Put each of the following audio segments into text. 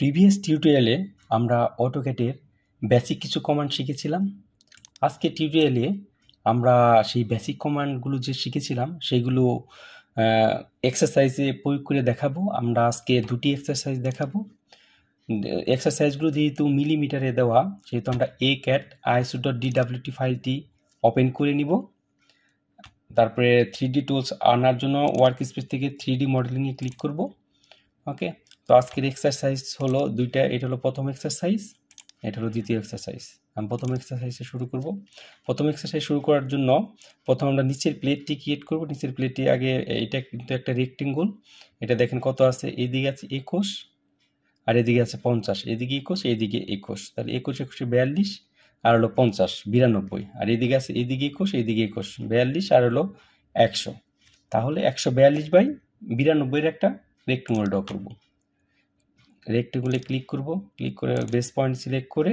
Previous টিউটোরিয়ালে আমরা অটোক্যাডের basic কিছু কমান্ড শিখেছিলাম। আজকে টিউটোরিয়ালে আমরা সেই বেসিক কমান্ডগুলো যে শিখেছিলাম সেইগুলো এক্সারসাইজে প্রয়োগ করে দেখাবো। আমরা আজকে দুটি এক্সারসাইজ দেখাবো। এক্সারসাইজগুলো যেহেতু মিলিমিটারে দেওয়া, সেহেতু আমরা ACAD-ISO.DWT ফাইলটি ওপেন করে নিব। তারপরে 3D টুলস আনার জন্য ওয়ার্ক স্পেস থেকে 3D মডেলিংয়ে ক্লিক করব। ওকে, তো আজকের এক্সারসাইজ হলো দুইটা। এটা হলো প্রথম এক্সারসাইজ, এটা হলো দ্বিতীয় এক্সারসাইজ। আমি প্রথম এক্সারসাইজে শুরু করব। প্রথম এক্সারসাইজ শুরু করার জন্য প্রথম আমরা নিচের প্লেটটি ক্রিয়েট করব। নিচের প্লেটটি আগে, এটা কিন্তু একটা রেক্টেঙ্গল। এটা দেখেন কত আছে, এইদিকে আছে 21 আর এদিকে আছে 50। এদিকে 21, এইদিকে 21, তাহলে 21 21 42 আর হলো 50 92। আর এদিকে আছে এদিকে 21, এইদিকে 21 42 আর হলো 100। তাহলে 142/92 একটা রেক্টেঙ্গল ড্র করব। রেক্টেঙ্গলে ক্লিক করব, ক্লিক করে বেস পয়েন্ট সিলেক্ট করে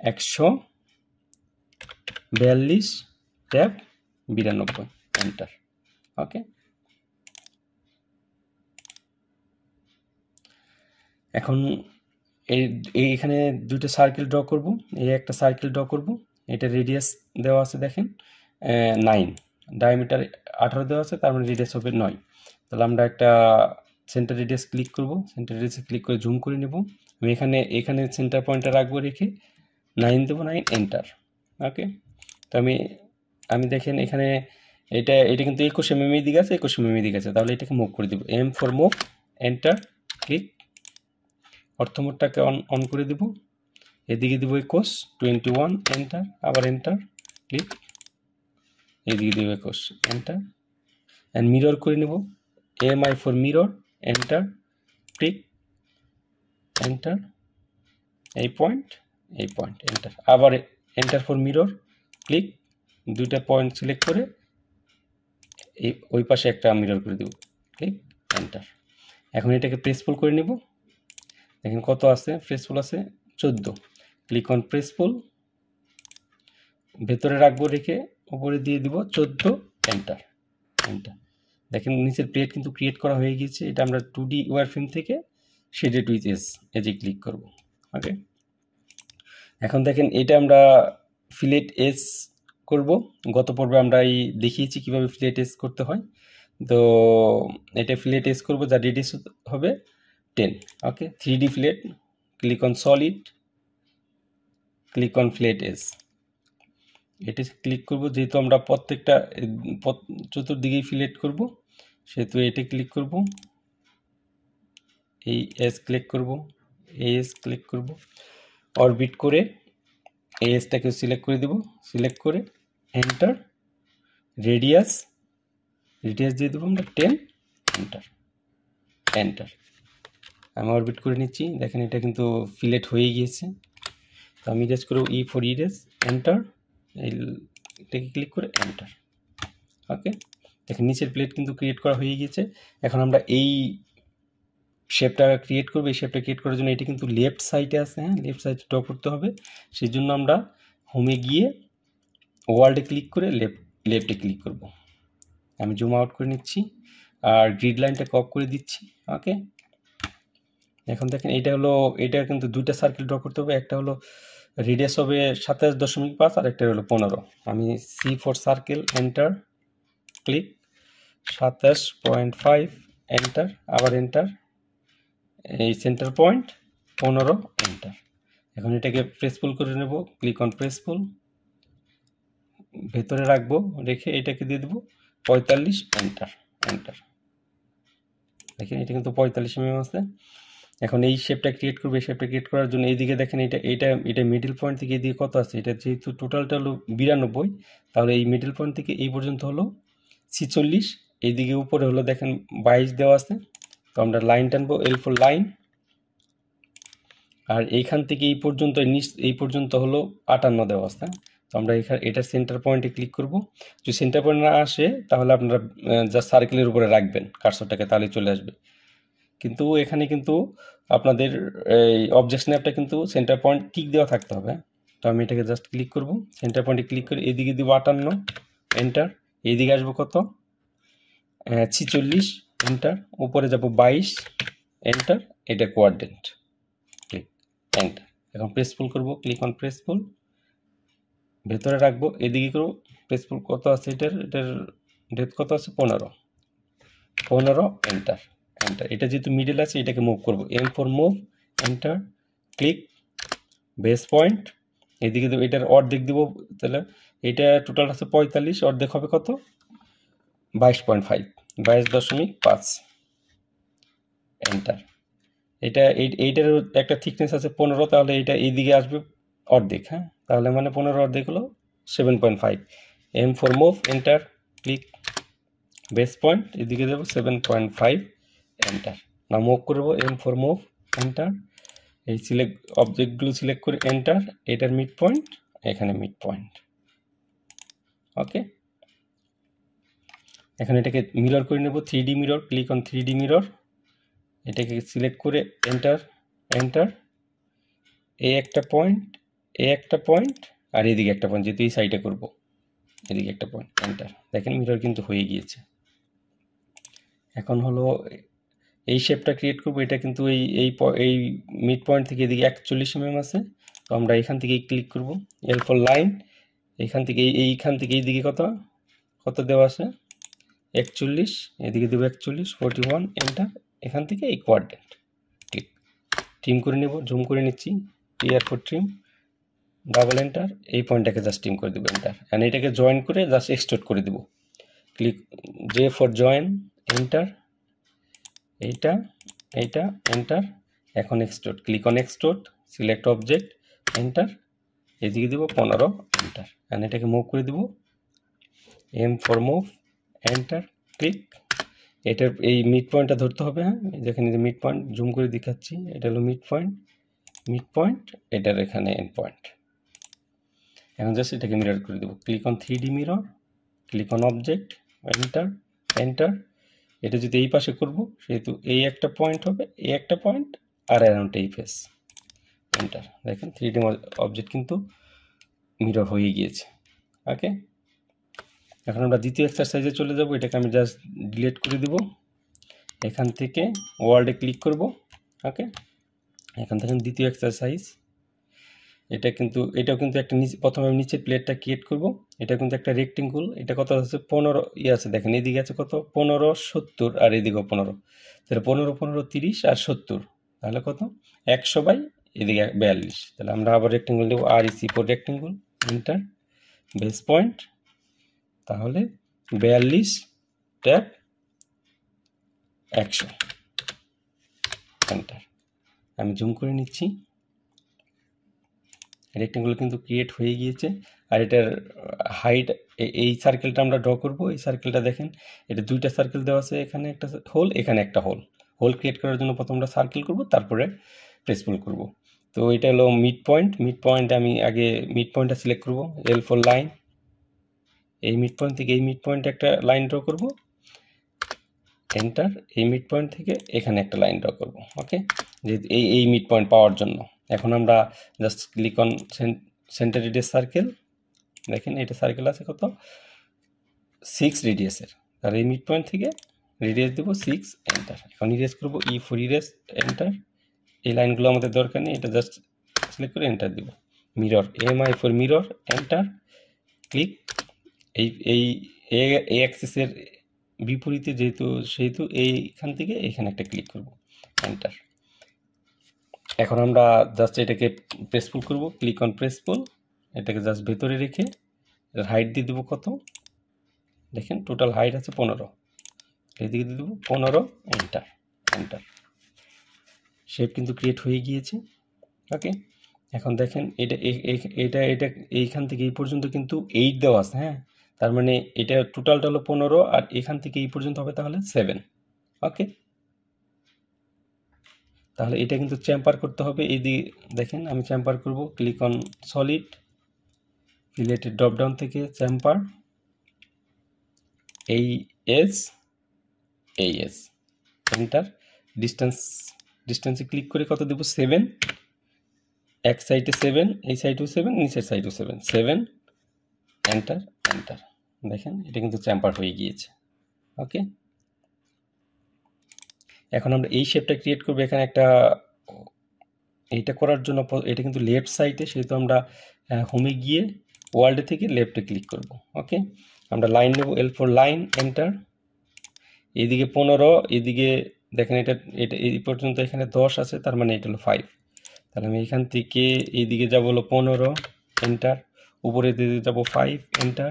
142/92 এন্টার। ওকে, এখন এইখানে দুটো সার্কেল ড্র করব। এই একটা সার্কেল ড্র করব, এটা রেডিয়াস দেওয়া আছে দেখেন 9, ডায়ামিটার 18 দেওয়া আছে, তার মানে রেডিয়াস হবে 9। তাহলে আমরা একটা সেন্টার রেডিয়াস ক্লিক করব, সেন্টার রেডিয়াসে ক্লিক করে জুম করে নেব। আমি এখানে সেন্টার পয়েন্টটা রাখবো, রেখে 9 দেবো, 9 এন্টার। ওকে, তো আমি দেখেন এখানে এটা কিন্তু 21 mm দিকে আছে, 21 mm দিকে আছে, তাহলে এটাকে মুভ করে দিব। M for move, enter, click. অর্থমোডটাকে অন করে দিব, এদিকে দিব 21, 21 এন্টার, আবার এন্টার, ক্লিক। এদিকে দিব 21 এন্টার, অ্যান্ড মিরর করে নেব। AMI for mirror, enter, click, enter. এই পয়েন্ট এন্টার, আবার এন্টার ফর মিরর, ক্লিক। দুইটা পয়েন্ট সিলেক্ট করে ওই পাশে একটা মিরর করে দেব, ক্লিক, এন্টার। এখন এটাকে প্রেসফুল করে নেব। দেখেন কত আছে, প্রেসফুল আছে 14। ক্লিক অন প্রেসফুল, ভেতরে রাখবো, রেখে উপরে দিয়ে দিব 14, এন্টার। দেখেন নিচের প্লেট কিন্তু ক্রিয়েট করা হয়ে গিয়েছে। এটা আমরা 2D ওয়্যারফ্রেম থেকে শেডেড উইথ এজে ক্লিক করব। ওকে, এখন দেখেন এটা আমরা ফিলেট এজ করব। গত পর্বে আমরা দেখিয়েছি কিভাবে ফিলেট এজ করতে হয়। তো এটা ফিলেট এজ করব, যা রেডিয়াস হবে 10। Okay, 3D fillet, click on solid, click on fillet edge. এটা ক্লিক করব, যেহেতু আমরা প্রত্যেকটা চতুর্দিকেই ফিলেট করব, সেহেতু এটা ক্লিক করব, এই এজ ক্লিক করব, এই এজ ক্লিক করব, অরবিট করে এই এজটাকে সিলেক্ট করে দেব। সিলেক্ট করে এন্টার, রেডিয়াস দিয়ে দেবো আমরা 10, এন্টার। আমি অরবিট করে নিচ্ছি। দেখেন এটা কিন্তু ফিলেট হয়ে গিয়েছে। তো আমি ইরেজ করব, ই ফর ইরেজ, এন্টার, এটাকে ক্লিক করে এন্টার। ওকে, দেখেন নিচের প্লেট কিন্তু ক্রিয়েট করা হয়ে গিয়েছে। এখন আমরা এই শেপটা ক্রিয়েট করবো। এই শেপটা ক্রিয়েট করার জন্য এটা কিন্তু লেফট সাইডে আছে, হ্যাঁ, লেফট সাইডে ড্র করতে হবে। সেই জন্য আমরা হোমে গিয়ে ওয়ার্ল্ডে ক্লিক করে লেফটে ক্লিক করব। আমি জুম আউট করে নিচ্ছি আর গ্রিড লাইনটা কপ করে দিচ্ছি। ওকে, এখন দেখেন এটা কিন্তু দুইটা সার্কেল ড্র করতে হবে। একটা হলো রেডিয়াস হবে 27.5 আর একটা হলো 15। আমি C for circle, enter, click, 27.5 enter, আবার এন্টার, এই সেন্টার পয়েন্ট 15, এন্টার। এখন এটাকে প্রেসফুল করে নেব, ক্লিক অন প্রেসফুল, ভেতরে রাখবো, রেখে এটাকে দিয়ে দেবো 45, এন্টার। দেখেন এটা কিন্তু 45 mm আছে। এখন এই শেপটা ক্রিয়েট করবে। এই শেপটা ক্রিয়েট করার জন্য এইদিকে দেখেন এটা মিডল পয়েন্ট থেকে এদিকে কত আছে, এটা যেহেতু টোটালটা হলো 92, তাহলে এই মিডল পয়েন্ট থেকে এই পর্যন্ত হলো 46। এইদিকে উপরে হলো দেখেন 22 দেওয়া আছে। তো আমরা লাইন টানবো, এল ফর লাইন। আর এইখান থেকে এই পর্যন্ত হলো 58 দেওয়া আছে। তো আমরা এটা সেন্টার পয়েন্টে ক্লিক করব। যদি সেন্টার পয়েন্ট না আসে তাহলে আপনারা জাস্ট সার্কেলের উপরে রাখবেন কার্সরটাকে, তাহলে চলে আসবে। কিন্তু এখানে কিন্তু আপনাদের এই অবজেক্ট স্ন্যাপটা কিন্তু সেন্টার পয়েন্ট ঠিক দেওয়া থাকতে হবে। তো আমি এটাকে জাস্ট ক্লিক করব, সেন্টার পয়েন্টে ক্লিক করে এদিকে দিব 58, এন্টার। এইদিকে আসবো কত, 46, এন্টার। উপরে যাব 22, এন্টার। এটা কোয়াড্রেন্ট। এন্টার। এখন প্রেস পুল করবো, ক্লিক অন প্রেস পুল, ভেতরে রাখবো, এদিকে করবো, প্রেস পুল কত আছে এটার ডেপথ কত আছে 15, এন্টার এন্টার। এটা যেহেতু মিডল আছে এটাকে মুভ করবো, M4 move, enter, click, base point এদিকে দেবো, এটার অর্ধেক দিব, তাহলে এটা টোটাল আছে 45, অর্ধেক হবে কত 22.5, 22.5, এন্টার। এইটার একটা থিকনেস আছে 15, তাহলে এটা এইদিকে আসবে অর্ধেক, হ্যাঁ, তাহলে মানে 15 অর্ধেক হলো 7.5, M4 move, enter, click, base point এদিকে দেবো 7.5, এন্টার। না মুভ করবো, M4 মুভ, এন্টার, এই সিলেক্ট অবজেক্টগুলো সিলেক্ট করে এন্টার, এটার মিড পয়েন্ট, এখানে মিড পয়েন্ট, ওকে। এখন এটাকে মিরর করে নেব, 3D mirror, click on 3D mirror, এটাকে সিলেক্ট করে এন্টার এন্টার, এই একটা পয়েন্ট আর এদিকে একটা পয়েন্ট, যেহেতু এই সাইডে করবো, এদিকে একটা পয়েন্ট, এন্টার। দেখেন মিরর কিন্তু হয়ে গিয়েছে। এখন হলো এই শেপটা ক্রিয়েট করবো, এটা কিন্তু এই মিড পয়েন্ট থেকে এদিকে 41 mm আছে, তো আমরা এখান থেকে ক্লিক করব, L4 লাইন, এইখান থেকে এইখান থেকে এইদিকে কত দেওয়া আছে 41, এদিকে দেবো 41, 41, এন্টার। এখান থেকে এই কোয়াড্রেন্ট, ক্লিক, ট্রিম করে নেব, জুম করে নিচ্ছি, TR for trim, double enter, এই পয়েন্টটাকে জাস্ট ট্রিম করে দেবো, এন্টার। অ্যান্ড এটাকে জয়েন করে জাস্ট এক্সট্রুড করে দেবো, click, J for join, enter, এইটা এন্টার। এখন extrude, click on extrude, select object, enter, এদিকে দেবো 15, এন্টার। অ্যান্ড এটাকে মুভ করে দেবো, M4 মুভ, এন্টার, ক্লিক, এটার এই মিড পয়েন্টটা ধরতে হবে, হ্যাঁ, যেখানে মিড পয়েন্ট জুম করে দেখাচ্ছি, এটা হলো মিড পয়েন্ট, এটার এখানে এন্ড পয়েন্ট। এখন জাস্ট এটাকে মিরর করে দেবো, click on 3D mirror, click on object, enter. এটা যদি এই পাশে করব, সেহেতু এই একটা পয়েন্ট হবে, এই একটা পয়েন্ট, আর অ্যারাউন্ড এই ফেস, এন্টার। দেখেন 3D অবজেক্ট কিন্তু মিরর হয়ে গিয়েছে, ওকে। এখন আমরা দ্বিতীয় এক্সারসাইজে চলে যাব, এটাকে আমি জাস্ট ডিলিট করে দিব, এখান থেকে ওয়ার্ল্ডে ক্লিক করব, ওকে। এখন দেখেন দ্বিতীয় এক্সারসাইজ, এটাও কিন্তু একটা প্রথমে আমি নিচে প্লেটটা ক্রিয়েট করব, এটা কিন্তু একটা রেক্টেঙ্গল, এটা কত আছে 15 আছে, দেখেন এদিকে আছে কত 15, 70, আর এদিকেও 15, তাহলে 15, 15, 30 আর 70, তাহলে কত 100 বাই এদিকে 42, তাহলে আমরা আবার রেক্টেঙ্গল দেবো, REC for rectangle, enter, base point, তাহলে 42 ট্যাপ 100, এন্টার। আমি জুম করে নিচ্ছি, রেক্টেঙ্গল কিন্তু ক্রিয়েট হয়ে গিয়েছে। আর এটার হাইট, এই সার্কেলটা আমরা ড্র করব, এই সার্কেলটা দেখেন, এটা দুইটা সার্কেল দেওয়া আছে, এখানে একটা হোল, এখানে একটা হোল ক্রিয়েট করার জন্য প্রথম আমরা সার্কেল করব, তারপরে প্রেস পুল করব। তো এটা হলো মিড পয়েন্ট, আমি আগে মিড পয়েন্টটা সিলেক্ট করব, L4 লাইন, এই মিড পয়েন্ট থেকে এই মিড পয়েন্টে একটা লাইন ড্র করব, এন্টার, এই মিড পয়েন্ট থেকে এখানে একটা লাইন ড্র করব, ওকে, যেহেতু এই মিড পয়েন্ট পাওয়ার জন্য। এখন আমরা just click on centre radius circle, দেখেন এটা সার্কেল আছে কত 6 রেডিয়াসের, আর এই মিড পয়েন্ট থেকে রেডিয়াস দেবো 6, এন্টার। এখন ইরেজ করবো, E4 ইরেজ, এন্টার। এই লাইনগুলো আমাদের দরকার নেই, এটা জাস্ট সিলেক্ট করে এন্টার দিব, mirror, MI for mirror, enter, click, এই অ্যাক্সিসের বিপরীতে সেহেতু এইখান থেকে এখানে একটা ক্লিক করব, এন্টার। এখন আমরা জাস্ট এটাকে প্রেস পুল করব, ক্লিক অন প্রেস পুল, এটাকে জাস্ট ভেতরে রেখে এর হাইট দিয়ে দেবো কত, দেখেন টোটাল হাইট আছে 15, এদিকে দিয়ে দেবো 15, এন্টার। শেপ কিন্তু ক্রিয়েট হয়ে গিয়েছে, ওকে। এখন দেখেন এটা এইখান থেকে এই পর্যন্ত কিন্তু 8 দেওয়া আছে, হ্যাঁ, তার মানে এটা টোটালটা হলো 15, আর এখান থেকে এই পর্যন্ত হবে তাহলে 7, ওকে। তাহলে এটা কিন্তু চ্যাম্পার করতে হবে, এই দিয়ে দেখেন আমি চ্যাম্পার করব, ক্লিক অন সলিড, ফিলেটের ড্রপ ডাউন থেকে চ্যাম্পার, এই এস এন্টার। ডিস্টেন্সে ক্লিক করে কত দেবো 7, এক সাইডে 7, এই সাইডেও 7, নিচের সাইডেও 7, এন্টার। দেখেন এটা কিন্তু চ্যাম্পার হয়ে গিয়েছে, ওকে। এখন আমরা এই শেপটা ক্রিয়েট করবো, এখানে একটা এইটা করার জন্য এটা কিন্তু লেফট সাইডে, সেহেতু আমরা হোমে গিয়ে ওয়ার্ল্ডে থেকে লেফটে ক্লিক করব। ওকে, আমরা লাইন নেব, L4 লাইন, এন্টার। এইদিকে 15, এদিকে দেখেন এটা এটা এই পর্যন্ত এখানে 10 আছে, তার মানে এটা হলো 5। তাহলে আমি এখান থেকে এইদিকে যাব হলো 15, এন্টার। উপরের দিকে যাব 5, এন্টার।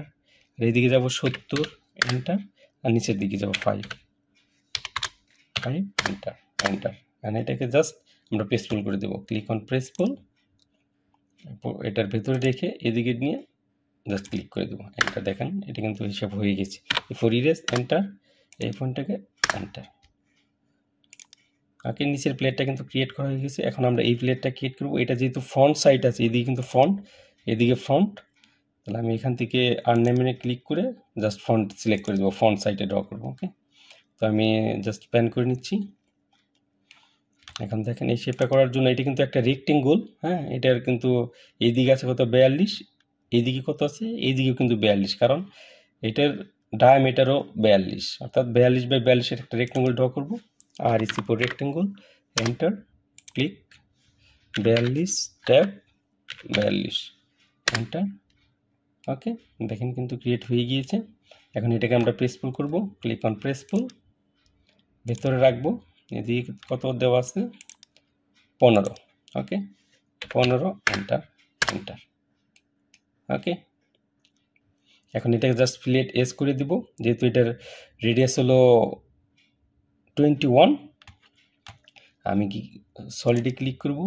এইদিকে যাব 70, এন্টার। আর নিচের দিকে যাব 5, এন্টার, এন্টার। আর এটাকে জাস্ট আমরা প্রেসফুল করে দেবো, ক্লিক অন প্রেসফুল। এটার ভেতরে রেখে এদিকে নিয়ে জাস্ট ক্লিক করে দেবো, এন্টার। দেখেন এটা কিন্তু হিসাব হয়ে গেছে। For erase, enter. এই ফোনটাকে এন্টার। ওকে, নিচের প্লেটটা কিন্তু ক্রিয়েট করা হয়ে গেছে। এখন আমরা এই প্লেটটা ক্রিয়েট করবো। এটা যেহেতু ফন্ট সাইট আছে, এদিকে কিন্তু ফন্ট, এদিকে ফন্ট। তাহলে আমি এখান থেকে আননেমে ক্লিক করে জাস্ট ফন্ট সিলেক্ট করে দেবো, ফন্ট সাইটে ড্র করবো। ওকে, তো আমি জাস্ট প্যান করে নিচ্ছি। এখন দেখেন এই শেপটা করার জন্য এটা কিন্তু একটা রেক্টেঙ্গল, হ্যাঁ, এটার কিন্তু এইদিকে আছে কত 42, এইদিকে কত আছে, এইদিকেও কিন্তু 42, কারণ এটার ডায়ামিটারও 42, অর্থাৎ 42/42 একটা রেক্টেঙ্গল ড্র করব। R E C for rectangle, enter, click, 42 tab 42, enter. Okay, দেখেন কিন্তু ক্রিয়েট হয়ে গিয়েছে। এখন এটাকে আমরা প্রেসফুল করব, ক্লিক অন প্রেসফুল, ভেতরে রাখবো। এদিকে কত দেওয়া আছে 15। ওকে, 15, এন্টার, এন্টার। ওকে, এখন এটাকে জাস্ট ফিলেট এস করে দিব, যেহেতু এটার রেডিয়াস হলো 21। আমি কি সলিডে ক্লিক করব,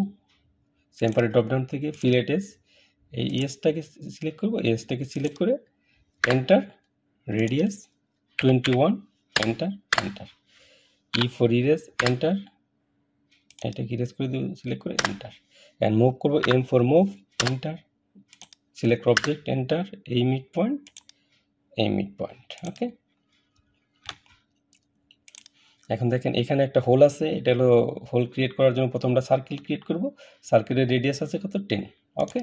সেম্পারে ড্রপডাউন থেকে ফিলেট এস, এই এসটাকে সিলেক্ট করব, এসটাকে সিলেক্ট করে enter, radius 21, enter, enter. E for erase, enter. এটাকে ইরেজ করে দেব, সিলেক্ট করে এন্টার। অ্যান্ড মুভ করব, M for move, enter. Select object, enter. এই মিড পয়েন্ট, এই মিড পয়েন্ট। ওকে, এখন দেখেন এখানে একটা হোল আছে, এটা হলো হোল ক্রিয়েট করার জন্য প্রথম আমরা সার্কেল ক্রিয়েট করব। সার্কেলের রেডিয়াস আছে কত 10। ওকে,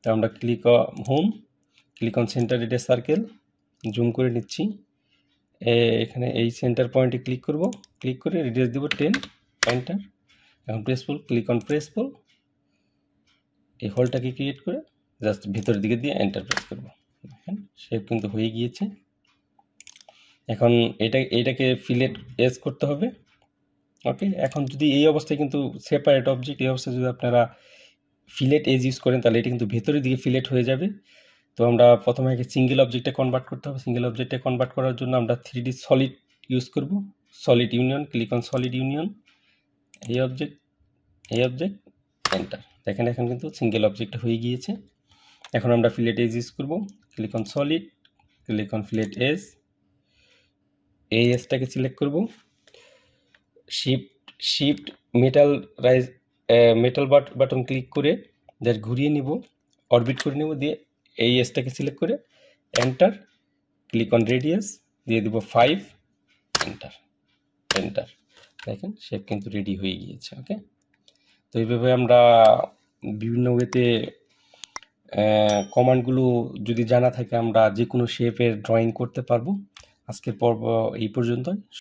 তো আমরা click home, click on centre radius circle, zoom করে নিচ্ছি। এখানে এই সেন্টার পয়েন্টে ক্লিক করব, ক্লিক করে রেডিয়াস দেব 10, এন্টার। এখন প্রেসফুল, ক্লিক অন প্রেসফুল, এই হোলটাকে ক্রিয়েট করে জাস্ট ভিতরের দিকে দিয়ে এন্টার প্রেস করব। দেখেন শেপ কিন্তু হয়ে গিয়েছে। এখন এটাকে ফিলেট এজ করতে হবে। ওকে, এখন যদি এই অবস্থায় কিন্তু সেপারেট অবজেক্ট, এই অবস্থায় যদি আপনারা ফিলেট এজ ইউজ করেন তাহলে এটা কিন্তু ভেতরের দিকে ফিলেট হয়ে যাবে। তো আমরা প্রথমে আগে সিঙ্গেল অবজেক্টে কনভার্ট করতে হবে। সিঙ্গেল অবজেক্টে কনভার্ট করার জন্য আমরা 3D সলিড ইউজ করব। Solid union, click on solid union, এই অবজেক্ট, এই অবজেক্ট, এন্টার। দেখেন এখন কিন্তু সিঙ্গেল অবজেক্ট হয়ে গিয়েছে। এখন আমরা ফিলেট এজ ইউজ করব, click on solid, click on fillet edge, এই এজটাকে সিলেক্ট করব, শিফট মেটাল বাটন ক্লিক করে জাস্ট ঘুরিয়ে নিব, অরবিট করে নেব, দিয়ে এই এসটাকে সিলেক্ট করে এন্টার, ক্লিক অন রেডিয়াস, দিয়ে দিব 5, এন্টার, এন্টার। দেখেন শেপ কিন্তু রেডি হয়ে গিয়েছে। ওকে, তো এইভাবে আমরা বিভিন্ন ওয়েতে কমান্ডগুলো যদি জানা থাকে আমরা যে কোনো শেপের ড্রয়িং করতে পারবো। আজকের পর্ব এই পর্যন্ত।